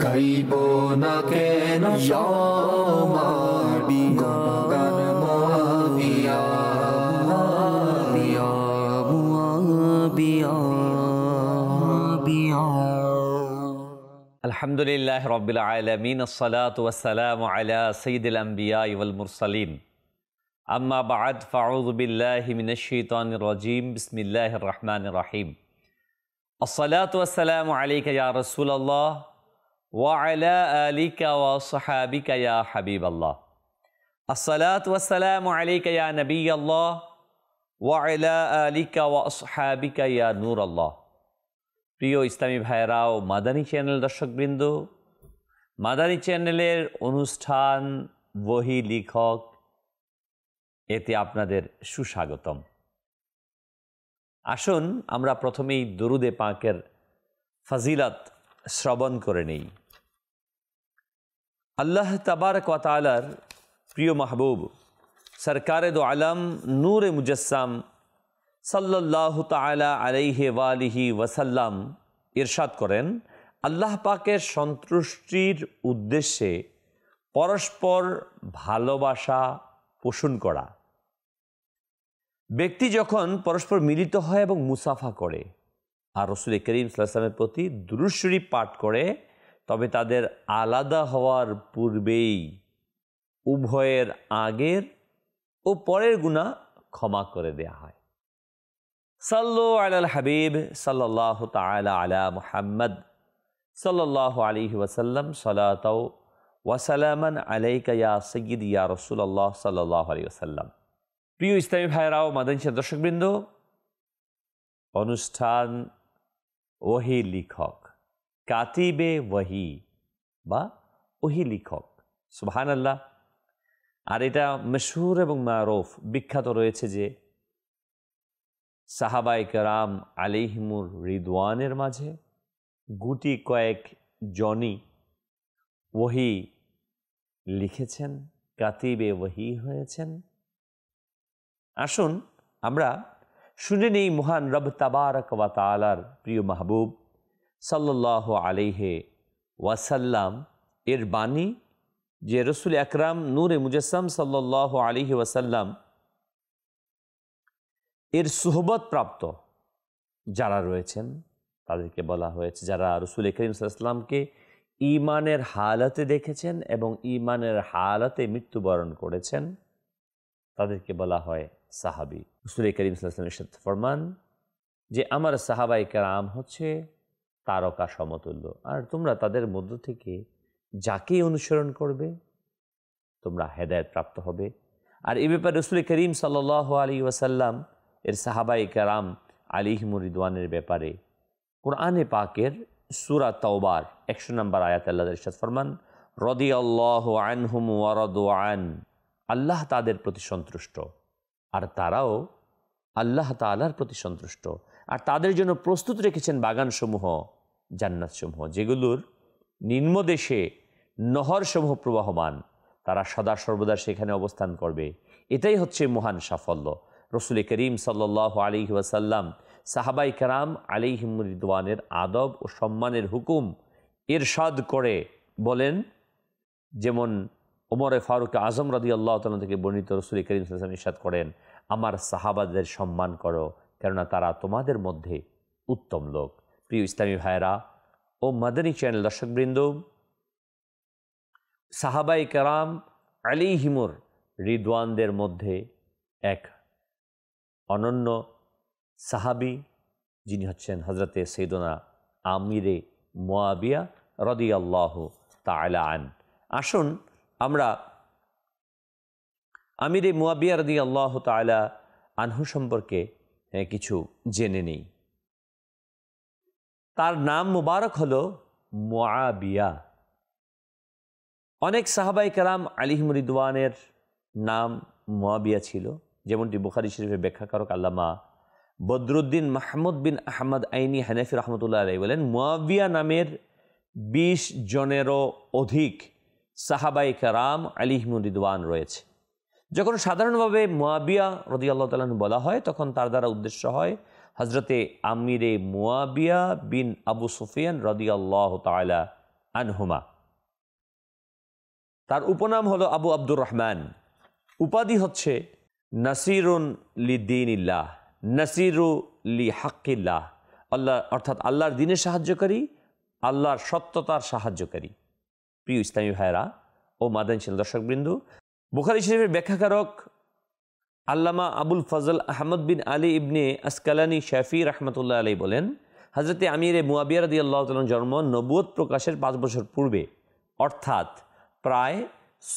গাইব না কেন মাবি গান মুআবিয়া আলহামদুলিল্লাহ রাব্বিল আলামিন আসসালাতু ওয়াসসালামু আলা সাইয়্যিদিল আমবিয়া ওয়াল মুরসালিন আম্মা বা'দ ফাউযু বিল্লাহি মিনাশ শাইতানির রাজীম বিসমিল্লাহির রহমানির রহিম আসসালাতু ওয়াসসালামু আলাইকা ইয়া রাসূলুল্লাহ ওয়া আলা আলিকা ওয়া আসহাবিকা ইয়া হাবিবাল্লাহ আসসালাতু ওয়াসসালামু আলাইকা ইয়া নবিয়াল্লাহ ওয়া আলা আলিকা ওয়া আসহাবিকা ইয়া নূরাল্লাহ। প্রিয় ইসলামী ভাইয়েরা ও মাদানী চ্যানেল দর্শকবৃন্দ, মাদানী চ্যানেলের অনুষ্ঠান ওহী লিখক এতে আপনাদের সুস্বাগতম। আসুন আমরা প্রথমেই দুরুদে পাকের ফজিলত শ্রবণ করে নেই। আল্লাহ তাবারক ওয়া তাআলার প্রিয় মাহবুব সরকারে দো আলম নূরে মুজাসসাম সাল্লাল্লাহু তাআলা আলাইহি ওয়া আলিহি ওয়াসাল্লাম ইরশাদ করেন, আল্লাহ পাকের সন্তুষ্টির উদ্দেশ্যে পরস্পর ভালোবাসা পোষণ করা। ব্যক্তি যখন পরস্পর মিলিত হয় এবং মুসাফা করে আর রাসূল করিম সাল্লাল্লাহু আলাইহি ওয়াসাল্লামের প্রতি দুরূদ শরীফ পাঠ করে, তবে তাদের আলাদা হওয়ার পূর্বেই উভয়ের আগের ও পরের গুনাহ ক্ষমা করে দেয়া হয়। সাল্লু আলাল হাবিব সাল্লাল্লাহু তাআলা আলা মুহাম্মদ সাল্লাল্লাহু আলাইহি ওয়াসাল্লাম সালাতাও ওয়া সালামান আলাইকা ইয়া সাইয়্যিদি ইয়া রাসূলুল্লাহ সাল্লাল্লাহু আলাইহি ওয়াসাল্লাম। প্রিয় ইসলামী ভাইয়েরা ও মাদানী দর্শকবৃন্দ, অনুষ্ঠান ওহী লিখক, কাতিবে ওহী বা ওহী লিখক, সুবহানাল্লাহ। আর এটা মশহুর এবং মারুফ, বিখ্যাত রয়েছে যে সাহাবায়ে কেরাম আলাইহিমুর রিদওয়ানের মাঝে গুটি কয়েক জনই ওহী লিখেছেন, কাতিবে ওহী হয়েছেন। আসুন আমরা শুনে নেই মহান রব তাবারক ওয়া তাআলার প্রিয় মাহবুব সাল্লাল্লাহু আলাইহি ওয়াসাল্লাম এর বাণী, যে রাসূল আকরাম নূরে মুজাসসাম সাল্লাল্লাহু আলাইহি ওয়াসাল্লাম এর সুহবত প্রাপ্ত যারা রয়েছেন তাদেরকে বলা হয়েছে, যারা রাসূল করিম সাল্লাল্লাহু আলাইহি ওয়াসাল্লামকে ঈমানের হালাতে দেখেছেন এবং ঈমানের হালাতে মৃত্যুবরণ করেছেন, তাদেরকে বলা হয় সাহাবী। রাসূল করিম সাল্লাল্লাহু আলাইহি ওয়াসাল্লাম ইরশাদ ফরমান যে আমার সাহাবায়ে কেরাম হচ্ছে তারকা সমতুল্য, আর তোমরা তাদের মধ্য থেকে যাকে অনুসরণ করবে তোমরা হেদায়েত প্রাপ্ত হবে। আর এই ব্যাপারে রাসূল করিম সাল্লাল্লাহু আলাইহি ওয়াসাল্লাম এর সাহাবায়ে কেরাম আলাইহিমুর রিদওয়ানের ব্যাপারে কোরআনে পাকের সূরা তাওবার 100 নম্বর আয়াতে আল্লাহ ইরশাদ ফরমান, রাদিয়াল্লাহু আনহুম ওয়া রাদু আন, আল্লাহ তাদের প্রতি সন্তুষ্ট আর তারাও আল্লাহ তাআলার প্রতি সন্তুষ্ট। আর তাদের জন্য প্রস্তুত রেখেছেন বাগানসমূহ, জান্নাতসমূহ, যেগুলোর নিম্নদেশে নহরসমূহ প্রবাহমান, তারা সদা সর্বদা সেখানে অবস্থান করবে। এটাই হচ্ছে মহান সাফল্য। রাসূল করিম সাল্লাল্লাহু আলাইহি ওয়াসাল্লাম সাহাবায়ে কেরাম আলাইহিমুর রিদওয়ানের আদব ও সম্মানের হুকুম ইরশাদ করে বলেন, যেমন ওমরে ফারুক আজম রাদিয়াল্লাহু তাআলা থেকে বর্ণিত, রাসূল করিম সাল্লাল্লাহু আলাইহি ওয়াসাল্লাম ইরশাদ করেন, আমার সাহাবাদের সম্মান করো, কেননা তারা তোমাদের মধ্যে উত্তম লোক। প্রিয় ইসলামী ভাইয়েরা ও মাদানী চ্যানেল দর্শকবৃন্দ, সাহাবায়ে কেরাম আলাইহিমুর রিদওয়ানদের মধ্যে এক অনন্য সাহাবী যিনি হচ্ছেন হযরতে সাইয়্যিদুনা আমিরে মুআবিয়া রাদিয়াল্লাহু তাআলা আন। আসুন আমরা আমিরে মুআবিয়া রাদিয়াল্লাহু তাআলা আনহু সম্পর্কে কিছু জেনে নেই। তার নাম মুবারক হলো মুআবিয়া। অনেক সাহাবায়ে কেরাম আলাইহিমুর রিদওয়ানের নাম মুআবিয়া ছিল, যেমনটি বুখারী শরীফের ব্যাখ্যাকারক আল্লামা বদরুদ্দিন মাহমুদ বিন আহমদ আইনি হানাফি রহমতুল্লাহ আলাইহি বলেন, মুআবিয়া নামের 20 জনেরও অধিক সাহাবায়ে কেরাম আলাইহিমুর রিদওয়ান রয়েছে। যখন সাধারণভাবে মুআবিয়া রাদিয়াল্লাহু তাআলা বলা হয়, তখন তার দ্বারা উদ্দেশ্য হয় হজরতে আমিরে মুআবিয়া বিন আবু সুফিয়ান রাদিয়াল্লাহু তাআলা আনহুমা। তার উপনাম হলো আবু আব্দুর রহমান, উপাধি হচ্ছে নাসিরুন লিদ্দীনিল্লাহ, নাসিরু লি হাক্কিল্লাহ, আল্লাহ অর্থাৎ আল্লাহর দ্বীনের সাহায্যকারী, আল্লাহর সত্যতার সাহায্যকারী। প্রিয় ইসলামী ভাইরা ও মাদানী চ্যানেল দর্শকবৃন্দ, বুখারী শরীফের ব্যাখ্যাকারক আল্লামা আবুল ফজল আহমদ বিন আলী ইবনে আসকালানি শাফি রহমতুল্লাহ আলী বলেন, হজরতে আমিরে মুয়াবিয়া রাদিয়াল্লাহু তাআলার জন্ম নবুয়ত প্রকাশের 5 বছর পূর্বে, অর্থাৎ প্রায়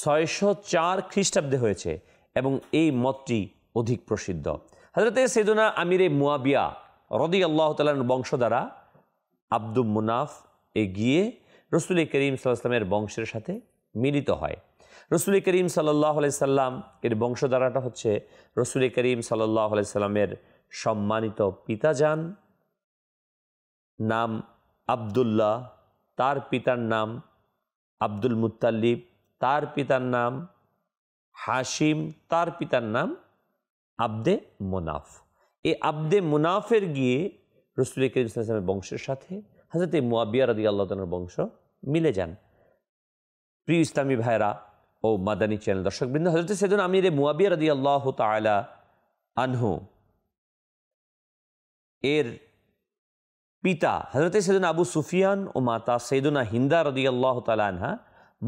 604 খ্রিস্টাব্দে হয়েছে এবং এই মতটি অধিক প্রসিদ্ধ। হজরতে সৈয়দনা আমিরে মুয়াবিয়া রাদিয়াল্লাহু তাআলার বংশ দ্বারা আব্দুল মুনাফ এগিয়ে রসুল করিম সাল্লাল্লাহু আলাইহি সাল্লামের বংশের সাথে মিলিত হয়। রসুল করিম সাল্লাল্লাহু আলাইহি সাল্লাম এর বংশধারাটা হচ্ছে রসুল করিম সাল্লাল্লাহু আলাইহি সাল্লামের সম্মানিত পিতাজান নাম আবদুল্লাহ, তার পিতার নাম আব্দুল মুত্তালিব, তার পিতার নাম হাশিম, তার পিতার নাম আব্দে মুনাফ। এই আব্দে মুনাফের গিয়ে রসুল করিম সাল্লাল্লাহু আলাইহি সাল্লামের বংশের সাথে হযরত মুয়াবিয়া রাদিয়াল্লাহু তাআলার বংশ মিলে যান। প্রিয় ইসলামী ভাইরা ও মাদানী চ্যানেল দর্শকবৃন্দ, হযরত সাইয়েদনা আমিরে মুয়াবিয়া রাদিয়াল্লাহু তাআলা আনহু এর পিতা হযরত সাইয়েদনা আবু সুফিয়ান ও মাতা সাইয়েদনা হিন্দা রাদিয়াল্লাহু তাআলা আনহা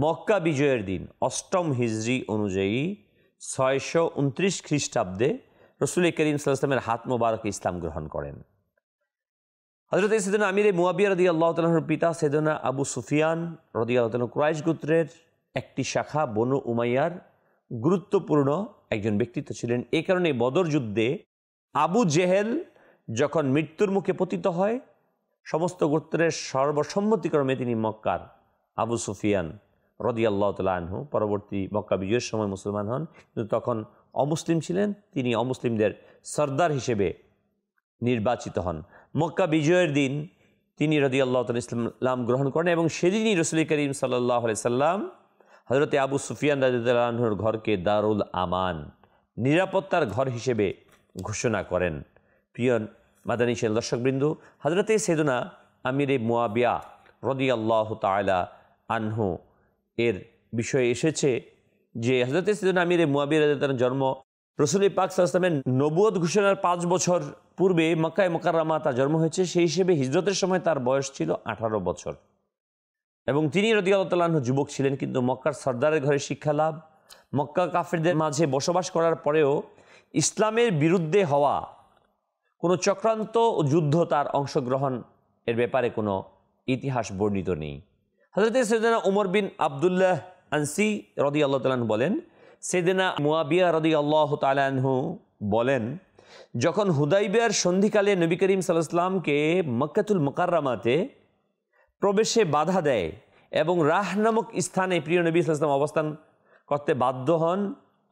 মক্কা বিজয়ের দিন 8ম হিজরি অনুযায়ী 629 খ্রিস্টাব্দে রসুল করিম সাল্লাল্লাহু আলাইহি ওয়াসাল্লামের হাত মোবারকে ইসলাম গ্রহণ করেন। হযরত সাইয়েদনা আমিরে মুয়াবিয়া রাদিয়াল্লাহু তাআলার পিতা সাইয়েদনা আবু সুফিয়ান রাদিয়াল্লাহু তাআলা কুরাইশ গোত্রের একটি শাখা বনু উমাইয়ার গুরুত্বপূর্ণ একজন ব্যক্তিত্ব ছিলেন। এই কারণে বদর যুদ্ধে আবু জেহেল যখন মৃত্যুর মুখে পতিত হয়, সমস্ত গোত্রের সর্বসম্মতিক্রমে তিনি মক্কার আবু সুফিয়ান রাদিয়াল্লাহু তাআলা আনহু পরবর্তী মক্কা বিজয়ের সময় মুসলমান হন, কিন্তু তখন অমুসলিম ছিলেন, তিনি অমুসলিমদের সর্দার হিসেবে নির্বাচিত হন। মক্কা বিজয়ের দিন তিনি রাদিয়াল্লাহু তাআলা ইসলাম গ্রহণ করেন এবং সেদিনই রাসূল করিম সাল্লাল্লাহু আলাইহি সাল্লাম হযরতে আবু সুফিয়ান রাদিয়াল্লাহু আনহুর ঘরকে দারুল আমান, নিরাপত্তার ঘর হিসেবে ঘোষণা করেন। প্রিয় মাদানী চ্যানেল দর্শকবৃন্দ, হযরতে সাইয়েদনা আমিরে মুয়াবিয়া রাদিয়াল্লাহু তাআলা আনহু এর বিষয়ে এসেছে যে হযরতে সাইয়েদনা আমিরে মুয়াবিয়া রাদিয়াল্লাহু তাআলার জন্ম রসুল পাক সাল্লাল্লাহু আলাইহি ওয়াসাল্লামের নবুয়ত ঘোষণার 5 বছর পূর্বে মক্কায় মুকাররমা তার জন্ম হয়েছে। সেই হিসেবে হিজরতের সময় তার বয়স ছিল 18 বছর এবং তিনি রাদিয়াল্লাহু তাআলা আনহু যুবক ছিলেন, কিন্তু মক্কার সর্দারের ঘরে শিক্ষা লাভ, মক্কা কাফেরদের মাঝে বসবাস করার পরেও ইসলামের বিরুদ্ধে হওয়া কোনো চক্রান্ত ও যুদ্ধ তার অংশগ্রহণ এর ব্যাপারে কোনো ইতিহাস বর্ণিত নেই। হযরত সাইয়েদনা ওমর বিন আব্দুল্লাহ আনসি রাদিয়াল্লাহু তাআলা আনহু বলেন, সাইয়েদনা মুয়াবিয়া রাদিয়াল্লাহু তাআলা আনহু বলেন, যখন হুদাইবিয়ার সন্ধিকালে নবী করিম সাল্লাল্লাহু আলাইহি ওয়াসাল্লামকে মক্কাতুল মুকাররমাতে প্রবেশে বাধা দেয় এবং রাহ নামক স্থানে প্রিয় নবী সাল্লাল্লাহু আলাইহি ওয়াসাল্লাম অবস্থান করতে বাধ্য হন,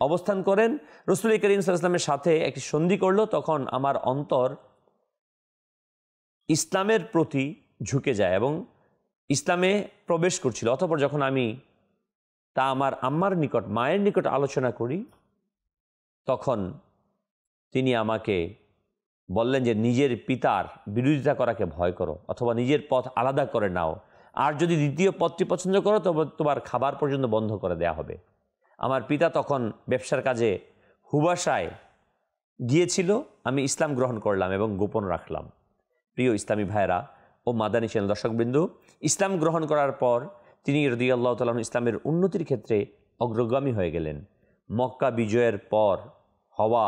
অবস্থান করেন, রাসূল করিম সাল্লাল্লাহু আলাইহি ওয়াসাল্লামের সাথে একটি সন্ধি করল, তখন আমার অন্তর ইসলামের প্রতি ঝুঁকে যায় এবং ইসলামে প্রবেশ করছিল। অতঃপর যখন আমি তা আমার আম্মার নিকট, মায়ের নিকট আলোচনা করি, তখন তিনি আমাকে বললেন যে নিজের পিতার বিরোধিতা করাকে ভয় করো অথবা নিজের পথ আলাদা করে নাও, আর যদি দ্বিতীয় পথটি পছন্দ করো তবে তোমার খাবার পর্যন্ত বন্ধ করে দেয়া হবে। আমার পিতা তখন ব্যবসার কাজে হুবাসায় গিয়েছিল, আমি ইসলাম গ্রহণ করলাম এবং গোপন রাখলাম। প্রিয় ইসলামী ভাইরা ও মাদানী চ্যানেল দর্শকবৃন্দ, ইসলাম গ্রহণ করার পর তিনি রাদিয়াল্লাহু তাআলা আনহু ইসলামের উন্নতির ক্ষেত্রে অগ্রগামী হয়ে গেলেন। মক্কা বিজয়ের পর হওয়া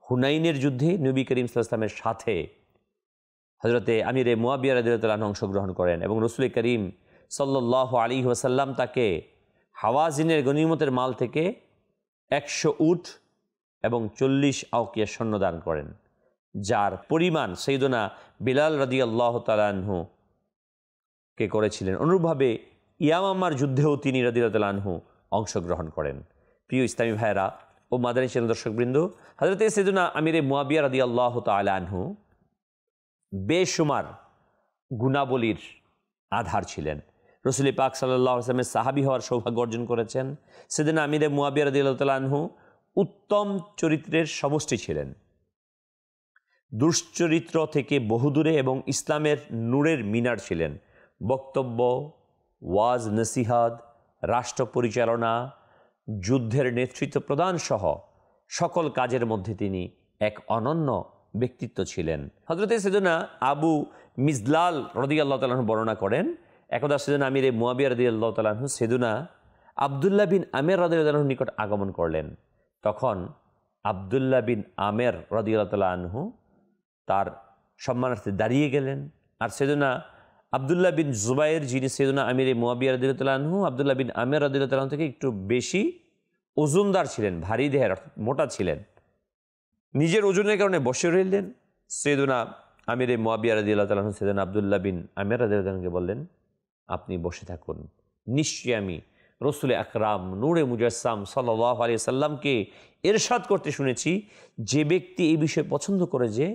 হুনাইনের যুদ্ধে নবী করিম সাল্লাল্লাহু আলাইহি ওয়াসাল্লামের সাথে হযরতে আমিরে মুয়াবিয়া রাদিয়াল্লাহু তাআলা আনহু অংশগ্রহণ করেন এবং রাসূল করিম সাল্লাল্লাহু আলাইহি ওয়াসাল্লাম তাকে হাওয়াজিনের গনিমতের মাল থেকে 100 উট এবং 40 আওকিয়া সৈন্য দান করেন, যার পরিমাণ সাইয়েদনা বিলাল রাদিয়াল্লাহু তাআলা আনহু কে করেছিলেন। অনুরূপভাবে ইয়ামামার যুদ্ধেও তিনি রাদিয়াল্লাহু তাআলা আনহু অংশগ্রহণ করেন। প্রিয় ইসলামী ভাইরা ও মাদানী চ্যানেল দর্শকবৃন্দ, হযরতে সাইয়েদনা আমিরে মুয়াবিয়া রাদিয়াল্লাহু তাআলা আনহু বেশুমার গুণাবলীর আধার ছিলেন। রাসূল পাক সাল্লাল্লাহু আলাইহি ওয়াসাল্লামের সাহাবী হওয়ার সৌভাগ্য অর্জন করেছেন। সাইয়েদনা আমিরে মুয়াবিয়া রাদিয়াল্লাহু তাআলা আনহু উত্তম চরিত্রের সমষ্টি ছিলেন, দুশ্চরিত্র থেকে বহুদূরে এবং ইসলামের নূরের মিনার ছিলেন। বক্তব্য, ওয়াজ নসিহাত, রাষ্ট্র পরিচালনা, যুদ্ধের নেতৃত্ব প্রদান সহ সকল কাজের মধ্যে তিনি এক অনন্য ব্যক্তিত্ব ছিলেন। হযরতে সাইয়েদনা আবু মিজলাল রাদিয়াল্লাহু তাআলা আনহু বর্ণনা করেন, একদা সাইয়েদনা আমিরে মুয়াবিয়া রাদিয়াল্লাহু তাআলা আনহু সাইয়েদনা আব্দুল্লাহ বিন আমের রাদিয়াল্লাহু আনহুর নিকট আগমন করলেন। তখন আব্দুল্লাহ বিন আমের রাদিয়াল্লাহু তাআলা আনহু তার সম্মানার্থে দাঁড়িয়ে গেলেন। আর সাইয়েদনা আব্দুল্লাহ বিন জুবাইর, যিনি সাইয়েদনা আমিরে মুয়াবিয়া রাদিয়াল্লাহু তাআলা আনহু, আব্দুল্লাহ বিন আমের রাদিয়াল্লাহু তাআলা আনহু থেকে একটু বেশি ওজনদার ছিলেন, ভারী দেহের, মোটা ছিলেন। নিজের ওজনের কারণে বসে রইলেন। সাইয়েদনা আমিরে মুয়াবিয়া রাদিয়াল্লাহু তাআলা আনহু সাইয়েদনা আব্দুল্লাহ বিন আমের রাদিয়াল্লাহু তাআলা আনহুকে বললেন, আপনি বসে থাকুন, নিশ্চয়ই আমি রসুল আকরাম নূরে মুজাসসাম সাল্লাল্লাহু আলাইহি সাল্লামকে ইরশাদ করতে শুনেছি, যে ব্যক্তি এই বিষয়ে পছন্দ করে যে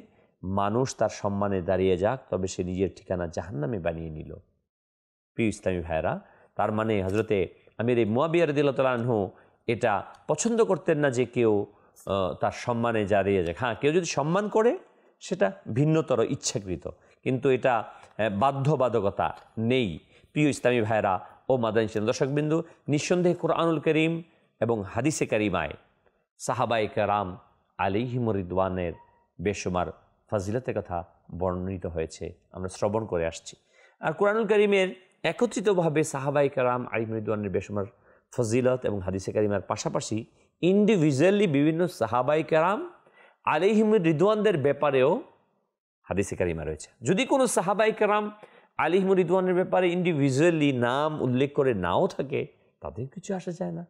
মানুষ তার সম্মানে দাঁড়িয়ে যাক, তবে সে নিজের ঠিকানা জাহান্নামে বানিয়ে নিল। প্রিয় ইসলামী ভাইয়েরা, তার মানে হযরতে আমির মুয়াবিয়া রাদিয়াল্লাহু তাআলা আনহু এটা পছন্দ করতেন না যে কেউ তার সম্মানে দাঁড়িয়ে যাক। হ্যাঁ, কেউ যদি সম্মান করে সেটা ভিন্নতর, ইচ্ছাকৃত, কিন্তু এটা বাধ্যবাধকতা নেই। প্রিয় ইসলামী ভাইয়েরা ও মাদানী দর্শকবিন্দু, নিঃসন্দেহে কুরআনুল করিম এবং হাদিসে কারিমায় সাহাবায়ে কেরাম আলাইহিমুর রিদওয়ানের বেশুমার ফাজিলতের কথা বর্ণিত হয়েছে, আমরা শ্রবণ করে আসছি। আর কুরআনুল করিমের একত্রিতভাবে সাহাবায়ে কেরাম আলাইহিমুর রিদওয়ানের বেশুমার ফজিলত এবং হাদিসে কারিমার পাশাপাশি ইন্ডিভিজুয়ালি বিভিন্ন সাহাবায়ে কেরাম আলাইহিমুর রিদওয়ানদের ব্যাপারেও হাদিসে কারিমা রয়েছে। যদি কোনো সাহাবায়ে কেরাম আলাইহিমুর রিদওয়ানের ব্যাপারে ইন্ডিভিজুয়ালি নাম উল্লেখ করে নাও থাকে, তাদের কিছু আসা যায় না,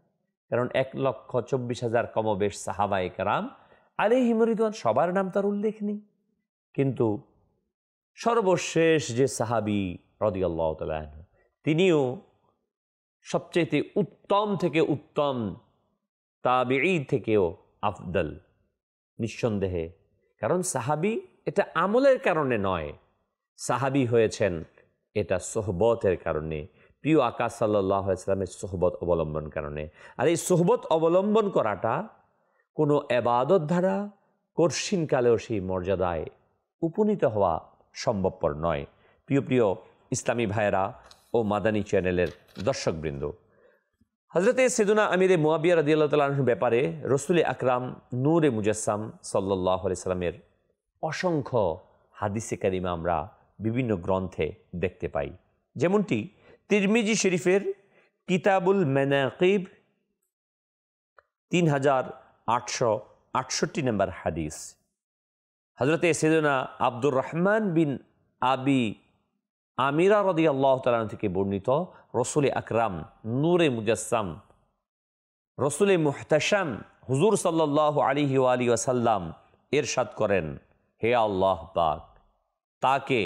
কারণ 1,24,000 কমবেশ সাহাবায়ে কেরাম আলাইহিমুর রিদওয়ান, সবার নাম তার উল্লেখ নেই। কিন্তু সর্বশেষ যে সাহাবী রাদিয়াল্লাহু তাআলা আনহু, তিনিও সবচেয়ে উত্তম থেকে উত্তম, তাবিঈ থেকেও আফদল, নিঃসন্দেহে। কারণ সাহাবী এটা আমলের কারণে নয়, সাহাবী হয়েছেন এটা সোহবতের কারণে, প্রিয় আকা সাল্লাল্লাহু আলাইহি ওয়াসাল্লামের সোহবত অবলম্বন কারণে। আর এই সোহবত অবলম্বন করাটা কোনো এবাদত দ্বারা কঠিনকালেও সেই মর্যাদায় উপনীত হওয়া সম্ভবপর নয়। প্রিয় প্রিয় ইসলামী ভাইয়েরা ও মাদানী চ্যানেলের দর্শকবৃন্দ, হযরতে সাইয়েদনা আমিরে মুয়াবিয়া রাদিয়াল্লাহু তাআলা আনহুর ব্যাপারে রসুল আকরাম নূরে মুজাসসাম সাল্লাল্লাহু আলাইহি সাল্লামের অসংখ্য হাদিসে কারিমা আমরা বিভিন্ন গ্রন্থে দেখতে পাই। যেমনটি তিরমিজি শরীফের কিতাবুল মানাকিব 3868 নম্বর হাদিস, হযরতে সাইয়েদনা আব্দুর রহমান বিন আবি আমিরা রাদিয়াল্লাহু তাআলা আনহু থেকে বর্ণিত, রসুল আকরাম নূরে মুজাসসাম, রসুলে মুহতাশাম হুজুর সাল্লাল্লাহু আলাইহি ওয়া আলিহি ওয়াসাল্লাম ইরশাদ করেন, হে আল্লাহ পাক, তাকে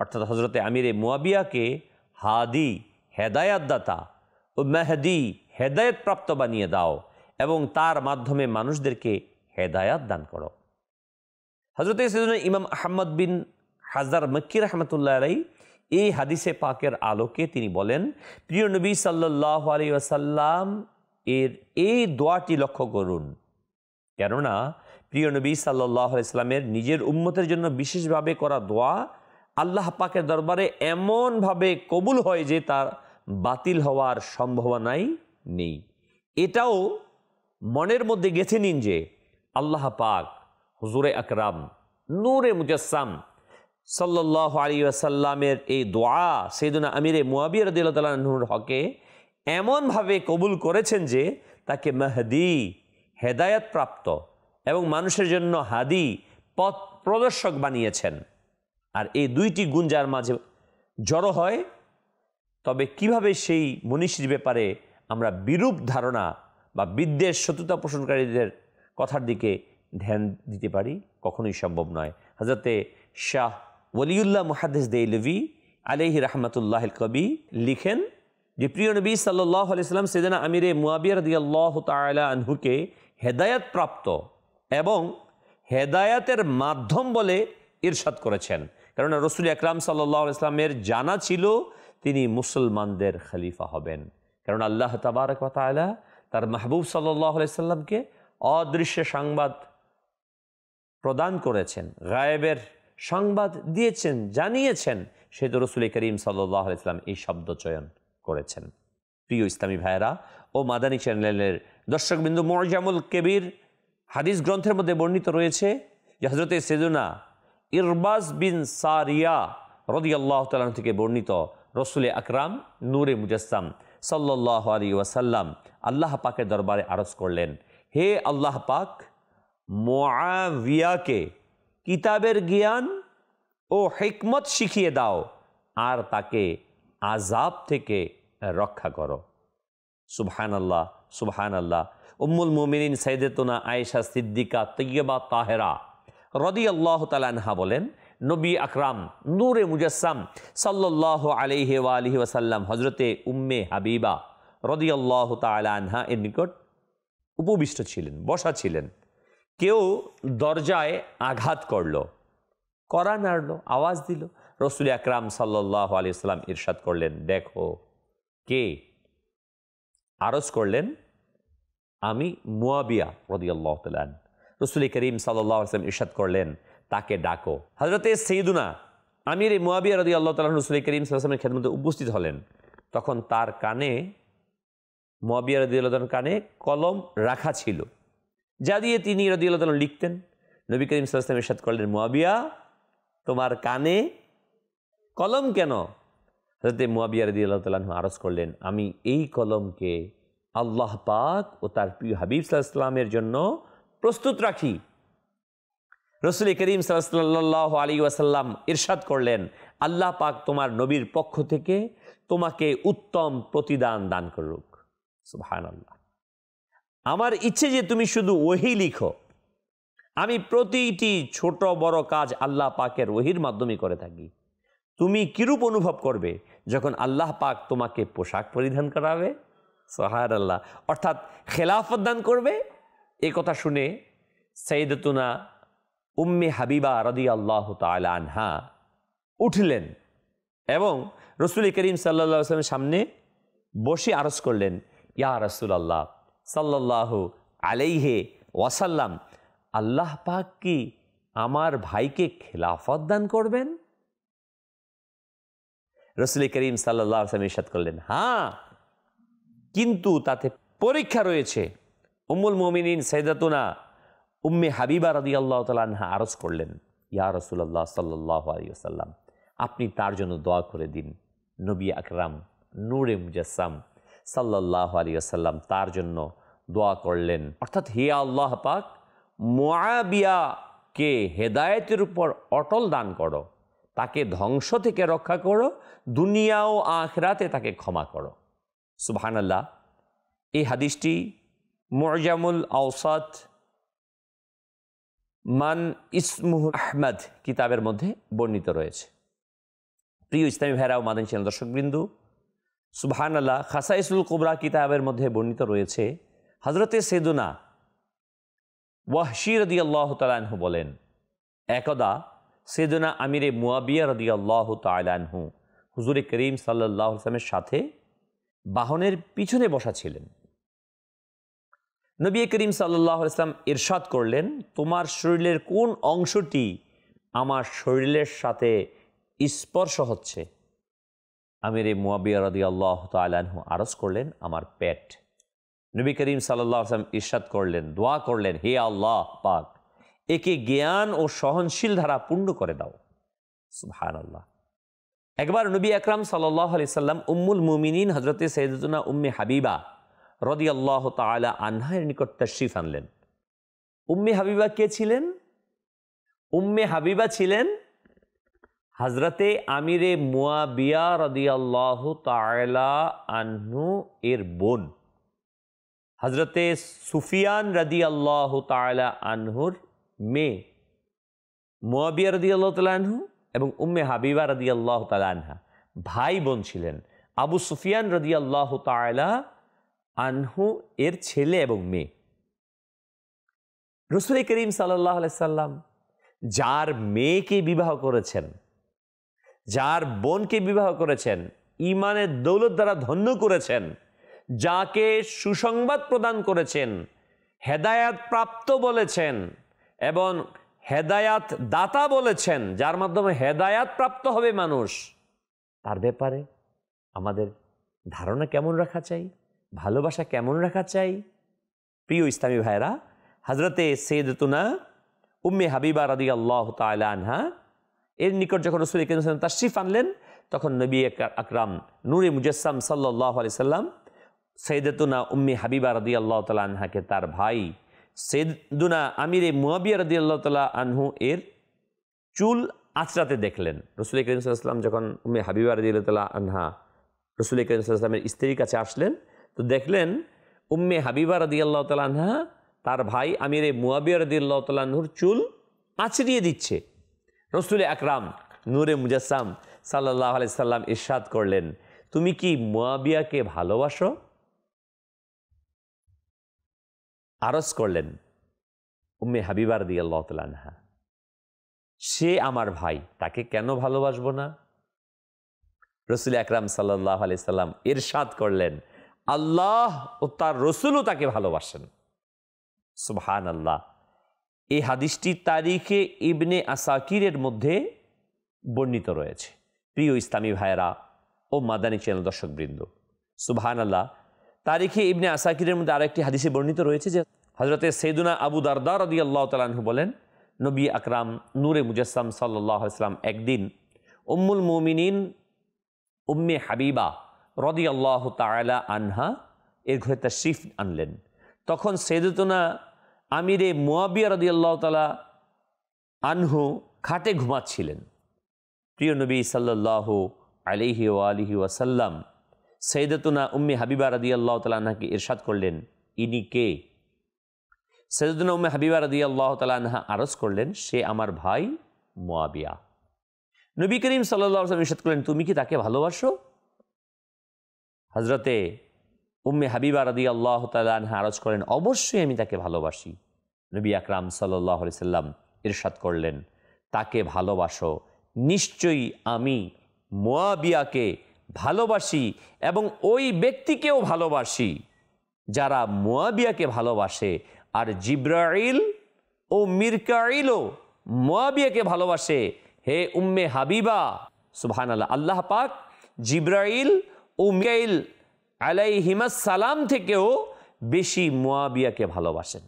অর্থাৎ হযরতে আমিরে মুয়াবিয়াকে হাদি, হেদায়াত দাতা ও মেহদি, হেদায়েত প্রাপ্ত বানিয়ে দাও এবং তার মাধ্যমে মানুষদেরকে হেদায়াত দান করো। হযরতে সাইয়েদনা ইমাম আহমদ বিন হাজার মক্কি রাহমাতুল্লাহ আলাইহি এই হাদিসে পাকের আলোকে তিনি বলেন, প্রিয় নবী সাল্লাল্লাহু আলাইহি ওয়াসাল্লাম এর এই দোয়াটি লক্ষ্য করুন, কেননা প্রিয় নবী সাল্লাল্লাহু আলাইহি ওয়াসাল্লামের নিজের উম্মতের জন্য বিশেষভাবে করা দোয়া আল্লাহ পাকের দরবারে এমনভাবে কবুল হয় যে তার বাতিল হওয়ার সম্ভাবনাই নেই। এটাও মনের মধ্যে গেঁথে নিন যে আল্লাহ পাক হুজুরে আকরাম নূরে মুজাসসাম সাল্লাল্লাহু আলাইহি ওয়াসাল্লামের এই দোয়া সাইয়েদনা আমিরে মুয়াবিয়া রাদিয়াল্লাহু তাআলা আনহুর হকে এমনভাবে কবুল করেছেন যে তাকে মেহদি, হেদায়েত প্রাপ্ত এবং মানুষের জন্য হাদি, পথ প্রদর্শক বানিয়েছেন। আর এই দুইটি গুণ যার মাঝে জড়ো হয়, তবে কিভাবে সেই মনীষীর ব্যাপারে আমরা বিরূপ ধারণা বা বিদ্বেষ, শত্রুতা পোষণকারীদের কথার দিকে ধ্যান দিতে পারি, কখনোই সম্ভব নয়। হযরতে শাহ ওলিউল্লাহ মুহাদ্দিস দেহলভী আলাইহি রাহমাতুল্লাহিল কবি লিখেন যে প্রিয় নবী সাল্লাল্লাহু আলাইহি ওয়াসাল্লাম সাইয়েদনা আমিরে মুয়াবিয়া রাদিয়াল্লাহু তাআলা আনহুকে হেদায়েত প্রাপ্ত এবং হেদায়েতের মাধ্যম বলে ইরশাদ করেছেন। কারণ রসুল আকরাম সাল্লাল্লাহু আলাইহি ওয়াসাল্লামের জানা ছিল তিনি মুসলমানদের খলিফা হবেন, কারণ আল্লাহ তাবারক ওয়া তাআলা তার মাহবুব সাল্লাল্লাহু আলাইহি ওয়াসাল্লামকে অদৃশ্য সংবাদ প্রদান করেছেন, গায়েবের সংবাদ দিয়েছেন, জানিয়েছেন। সে তো রসুল করিম সাল্লাল্লাহু আলাইহি ওয়াসাল্লাম এই শব্দ চয়ন করেছেন। প্রিয় ইসলামী ভাইয়েরা ও মাদানী চ্যানেলের দর্শকবিন্দু, মুআজামুল কবির হাদিস গ্রন্থের মধ্যে বর্ণিত রয়েছে যে হযরতে সাইয়্যিদুনা ইরবাজ বিন সারিয়া রাদিয়াল্লাহু তাআলা থেকে বর্ণিত, রসুল আকরাম নূরে মুজাসসাম সাল্লাল্লাহু আলাইহি ওয়াসাল্লাম আল্লাহ পাকের দরবারে আরজ করলেন, হে আল্লাহ পাক, মুআবিয়াকে কিতাবের জ্ঞান ও হিকমত শিখিয়ে দাও আর তাকে আযাব থেকে রক্ষা করো। সুবহানাল্লাহ, সুবহানাল্লাহ। উম্মুল মুমিনিন সাইয়্যিদাতুনা আয়েশা সিদ্দিকা তয়্যিবা তাহেরা রাদিয়াল্লাহু তাআলা আনহা বলেন, নবী আকরাম নূরে মুজাসসাম সাল্লাল্লাহু আলাইহি ওয়া আলিহি ওয়াসাল্লাম হযরতে উম্মে হাবিবা রাদিয়াল্লাহু তাআলা আনহা এর নিকট উপবিষ্ট ছিলেন, বসা ছিলেন। কেউ দরজায় আঘাত করল, কড়া নাড়ল, আওয়াজ দিল। রসুল আকরাম সাল্লাল্লাহু আলাইহি ওয়াসাল্লাম ইরশাদ করলেন, দেখো কে? আরজ করলেন, আমি মুআবিয়া রাদিয়াল্লাহু তাআলা আনহু। রসুল করিম সাল্লাল্লাহু আলাইহি ওয়াসাল্লাম ইরশাদ করলেন, তাকে ডাকো। হযরতে সাইয়্যিদুনা আমির মুআবিয়া রাদিয়াল্লাহু তাআলা রসুল করিম সাল্লাল্লাহু আলাইহি ওয়াসাল্লামের খেদমতে উপস্থিত হলেন। তখন তার কানে, মুআবিয়া রাদিয়াল্লাহু তাআলার কানে কলম রাখা ছিল, যা দিয়ে তিনি রাদিয়াল্লাহু তাআলা লিখতেন। নবী করিম সাল্লাল্লাহু আলাইহি ওয়াসাল্লাম ইরশাদ করলেন, মুআবিয়া, তোমার কানে কলম কেন? হযরতে মুআবিয়া রাদিয়াল্লাহু তাআলা আরজ করলেন, আমি এই কলমকে আল্লাহ পাক ও তার প্রিয় হাবিব সাল্লাল্লাহু আলাইহি ওয়াসাল্লামের জন্য প্রস্তুত রাখি। রসুল করিম সাল্লাল্লাহু আলাইহি ওয়াসাল্লাম ইরশাদ করলেন, আল্লাহ পাক তোমার নবীর পক্ষ থেকে তোমাকে উত্তম প্রতিদান দান করুক। সুবহানাল্লাহ। আমার ইচ্ছে যে তুমি শুধু ওহী লিখো। আমি প্রতিটি ছোট বড় কাজ আল্লাহ পাকের ওহীর মাধ্যমে করে থাকি। তুমি কিরূপ অনুভব করবে যখন আল্লাহ পাক তোমাকে পোশাক পরিধান করাবে? সুবহানাল্লাহ। অর্থাৎ খেলাফত দান করবে। এই কথা শুনে সাইয়্যিদাতুনা উম্মে হাবিবা রাদিয়াল্লাহু তাআলা আনহা উঠলেন এবং রসুল করিম সাল্লাল্লাহু আলাইহি ওয়াসাল্লামের সামনে বসে আরজ করলেন, ইয়া রাসূলুল্লাহ সাল্লাল্লাহু আলাইহি ওয়াসাল্লাম, আল্লাহ পাক কি আমার ভাইকে খেলাফত দান করবেন? রসুল করিম সাল্লাল্লাহু আলাইহি ওয়াসাল্লাম ইরশাদ করলেন, হ্যাঁ, কিন্তু তাতে পরীক্ষা রয়েছে। উম্মুল মুমিনিন সাইয়্যিদাতুনা উম্মে হাবিবা রাদিয়াল্লাহু তাআলা আনহা আরজ করলেন, ইয়া রাসূলুল্লাহ সাল্লাল্লাহু আলাইহি ওয়াসাল্লাম, আপনি তার জন্য দোয়া করে দিন। নবী আকরাম নূরে মুজাসসাম সাল্লাল্লাহু আলাইহি ওয়াসাল্লাম তার জন্য দোয়া করলেন, অর্থাৎ হে আল্লাহ পাক, মুআবিয়াকে হেদায়েতের উপর অটল দান করো, তাকে ধ্বংস থেকে রক্ষা করো, দুনিয়া ও আখিরাতে তাকে ক্ষমা করো। সুবহানাল্লাহ। এই হাদিসটি মুআজামুল আওসাত মান ইসমুহু আহমদ কিতাবের মধ্যে বর্ণিত রয়েছে। প্রিয় ইসলামী ভাইরা ও মাদানী চ্যানেল দর্শকবৃন্দু, সুবহানাল্লাহ, খাসাইসুল কুবরা কিতাবের মধ্যে বর্ণিত রয়েছে, হযরতে সাইয়্যিদুনা ওয়াহশী রাদিয়াল্লাহু তাআলা আনহু বলেন, একদা সাইয়্যিদুনা আমিরে মুআবিয়া রাদিয়াল্লাহু তাআলা আনহু হুজুর করিম সাল্লাল্লাহু আলাইহি ওয়াসাল্লামের সাথে বাহনের পিছনে বসা ছিলেন। নবী করিম সাল্লাল্লাহু আলাইহি ওয়াসাল্লাম ইরশাদ করলেন, তোমার শরীরের কোন অংশটি আমার শরীরের সাথে স্পর্শ হচ্ছে? আমিরে মুআবিয়া রাদিয়াল্লাহু তাআলা আনহু আরজ করলেন, আমার পেট। নবী করিম সাল্লাল্লাহু আলাইহি ওয়াসাল্লাম ইরশাদ করলেন, দোয়া করলেন, হে আল্লাহ পাক, একে জ্ঞান ও সহনশীল ধারা পূর্ণ করে দাও। সুবহানাল্লাহ। একবার নবী আকরাম সাল্লাল্লাহু আলাইহি ওয়াসাল্লাম উম্মুল মুমিনিন হযরতে সাইয়্যিদাতুনা উম্মে হাবিবা রাদিয়াল্লাহু তাআলা আনহার নিকট তাশরীফ আনলেন। উম্মে হাবিবা কে ছিলেন? উম্মে হাবিবা ছিলেন হযরতে আমিরে মুআবিয়া রাদিয়াল্লাহু তাআলা আনহু এর বোন, হযরতে সুফিয়ান রাদিয়াল্লাহু তাআলা আনহুর মেয়ে। মুআবিয়া রাদিয়াল্লাহু তাআলা আনহু এবং উম্মে হাবিবা রাদিয়াল্লাহু তাআলা আনহা ভাই বোন ছিলেন। আবু সুফিয়ান রাদিয়াল্লাহু তাআলা আনহু এর ছেলে এবং মেয়ে। রাসূল করিম সাল্লাল্লাহু আলাইহি সাল্লাম যার মেয়েকে বিবাহ করেছেন, যার বোনকে বিবাহ করেছেন, ঈমানের দৌলত দ্বারা ধন্য করেছেন, যাকে সুসংবাদ প্রদান করেছেন, হেদায়াত প্রাপ্ত বলেছেন এবং হেদায়াত দাতা বলেছেন, যার মাধ্যমে হেদায়াত প্রাপ্ত হবে মানুষ, তার ব্যাপারে আমাদের ধারণা কেমন রাখা চাই, ভালোবাসা কেমন রাখা চাই? প্রিয় ইসলামী ভাইরা, হজরতে সৈয়দতুনা উম্মে হাবিবা রাদিয়াল্লাহু তাআলা আনহা এর নিকট যখন রাসূল করিম সাল্লাল্লাহু আলাইহি ওয়াসাল্লাম তাশরিফ আনলেন, তখন নবী আকরাম নূরে মুজাসসাম সাল্লাল্লাহু আলাইহি সাল্লাম সৈয়দতুনা উম্মে হাবিবা রাদিয়াল্লাহু তাআলা আনহাকে তার ভাই সৈয়দুনা আমিরে মুয়াবিয়া রাদিয়াল্লাহু তাআলা আনহু এর চুল আঁচড়াতে দেখলেন। রাসূল করিম সাল্লাল্লাহু আলাইহি ওয়াসাল্লাম যখন উম্মে হাবিবা রাদিয়াল্লাহু তাআলা আনহা রাসূল করিম সাল্লাল্লাহু আলাইহি ওয়াসাল্লামের স্ত্রীর কাছে আসলেন, তো দেখলেন উম্মে হাবিবা রাদিয়াল্লাহু তাআলা আনহা তার ভাই আমিরে মুয়াবিয়া রাদিয়াল্লাহু তাআলা আনহুর চুল আঁচড়িয়ে দিচ্ছে। রাসূল আকরাম নূরে মুজাসসাম সাল্লাল্লাহু আলাইহি সাল্লাম ইরশাদ করলেন, তুমি কি মুয়াবিয়াকে ভালোবাসো? আরজ করলেন উম্মে হাবিবা রাদিয়াল্লাহু তাআলা আনহা, সে আমার ভাই, তাকে কেন ভালোবাসবো না? রাসূল আকরাম সাল্লাল্লাহু আলাইহি সাল্লাম ইরশাদ করলেন, আল্লাহ ও তার রাসূলও তাকে ভালোবাসেন। সুবহানাল্লাহ। এই হাদিসটি তারিখে ইবনে আসাকিরের মধ্যে বর্ণিত রয়েছে। প্রিয় ইসলামী ভাইয়েরা ও মাদানী চ্যানেল দর্শকবৃন্দ, সুবহানাল্লাহ। তারিখে ইবনে আসাকিরের মধ্যে আরেকটি হাদিসে বর্ণিত রয়েছে যে হযরতে সাইয়্যিদুনা আবু দারদা রাদিয়াল্লাহু তাআলা আনহু বলেন, নবী আকরাম নূরে মুজাসসাম সাল্লাল্লাহু আলাইহি ওয়াসাল্লাম একদিন উম্মুল মুমিনিন উম্মে হাবিবা রাদিয়াল্লাহু তাআলা আনহা এর ঘরে তাশরিফ আনলেন। তখন সাইয়্যিদুনা আমিরে মুয়াবিয়া রাদিয়াল্লাহু তাআলা আনহু খাটে ঘুমাচ্ছিলেন। প্রিয় নবী সাল্লাল্লাহু আলাইহি ওয়া আলিহি ওয়াসাল্লাম সাইয়্যিদাতুনা উম্মে হাবিবা রাদিয়াল্লাহু তাআলা আনহাকে ইরশাদ করলেন, ইনি কে? সাইয়্যিদাতুনা উম্মে হাবিবা রাদিয়াল্লাহু তাআলা আনহা আরজ করলেন, সে আমার ভাই মুয়াবিয়া। নবী করিম সাল্লাল্লাহু আলাইহি ওয়াসাল্লাম ইরশাদ করলেন, তুমি কি তাকে ভালোবাসো? হযরতে উম্মে হাবিবা রাদিয়াল্লাহু তাআলা আনহা আরজ করেন, অবশ্যই আমি তাকে ভালোবাসি। নবী আকরাম সাল্লাল্লাহু আলাইহি সাল্লাম ইরশাদ করলেন, তাকে ভালোবাসো, নিশ্চয়ই আমি মুয়াবিয়াকে ভালোবাসি এবং ওই ব্যক্তিকেও ভালোবাসি যারা মুয়াবিয়াকে ভালোবাসে। আর জিব্রাইল ও মিরকাইলও মুয়াবিয়াকে ভালোবাসে। হে উম্মে হাবিবা, সুবহানাল্লাহ, আল্লাহ পাক জিব্রাইল ও মিকাইল আলাইহিমাস সালাম থেকেও বেশি মুয়াবিয়াকে ভালোবাসেন।